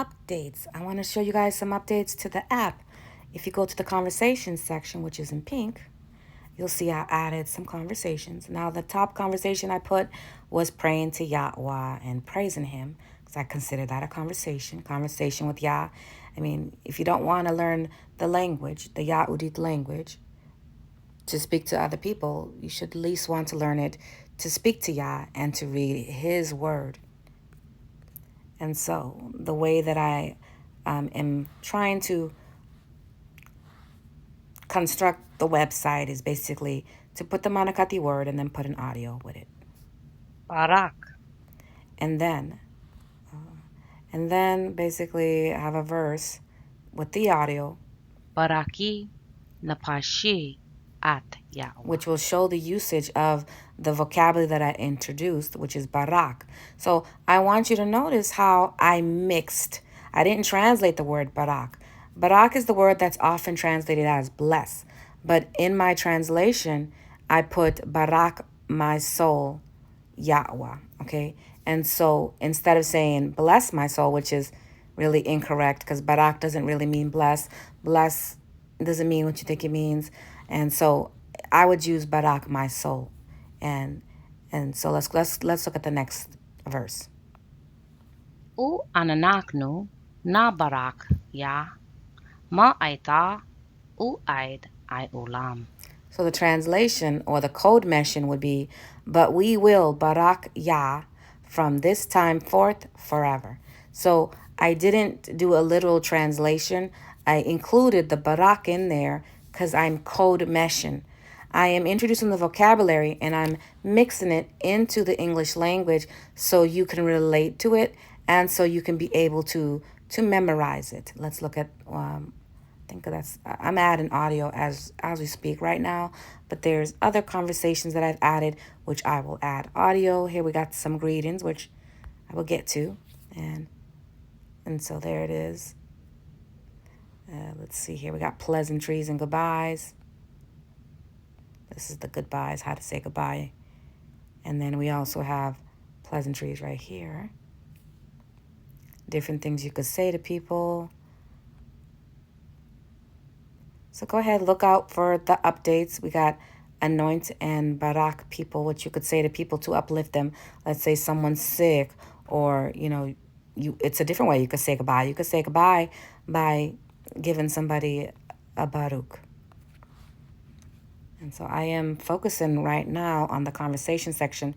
Updates. I want to show you guys some updates to the app. If you go to the conversations section, which is in pink, you'll see I added some conversations. Now, the top conversation I put was praying to Yahweh and praising Him, because I consider that a conversation with Yah. I mean, if you don't want to learn the language, the Yahudit language, to speak to other people, you should at least want to learn it to speak to Yah and to read His word. And so, the way that I am trying to construct the website is basically to put the Manakahthey word and then put an audio with it. Barak. And then, basically have a verse with the audio, Baraki Napashi at Yahweh. which will show the usage of the vocabulary that I introduced, which is barak. So I want you to notice how I mixed. I didn't translate the word barak. Barak is the word that's often translated as bless. But in my translation, I put barak my soul, Yahweh. Okay? And so instead of saying bless my soul, which is really incorrect because barak doesn't really mean bless, bless doesn't mean what you think it means. And so I would use barak my soul. And so let's look at the next verse. U ananaknu na barak ya ma aita u aid I ulam. So the translation or the code mention would be, but we will barak Yah from this time forth forever. So I didn't do a literal translation. I included the barak in there because I'm code meshing. I am introducing the vocabulary and I'm mixing it into the English language so you can relate to it and so you can be able to memorize it. Let's look at think that's I'm adding audio as we speak right now, but there's other conversations that I've added which I will add audio. Here we got some greetings which I will get to, and so there it is. Let's see here. We got pleasantries and goodbyes. This is the goodbyes, how to say goodbye. And then we also have pleasantries right here. Different things you could say to people. So go ahead, look out for the updates. We got anoint and barak people, what you could say to people to uplift them. Let's say someone's sick, or it's a different way you could say goodbye. You could say goodbye by giving somebody a baruch. And so I am focusing right now on the conversation section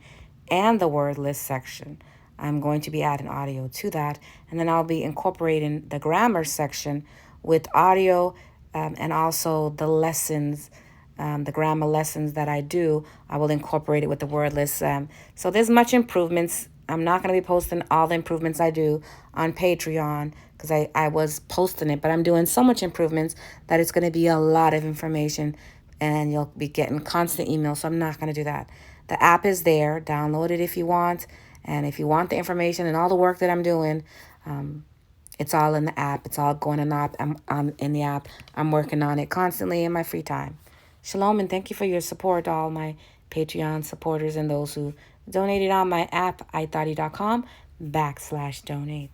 and the word list section. I'm going to be adding audio to that, and then I'll be incorporating the grammar section with audio, and also the lessons, the grammar lessons that I do. I will incorporate it with the word list. So there's much improvements. I'm not going to be posting all the improvements I do on Patreon because I was posting it, but I'm doing so much improvements that it's going to be a lot of information and you'll be getting constant emails. So I'm not going to do that. The app is there. Download it if you want. And if you want the information and all the work that I'm doing, it's all in the app. It's all going in the app. I'm in the app. I'm working on it constantly in my free time. Shalom, and thank you for your support, all my Patreon supporters and those who donated on my app, ithoughty.com/donate.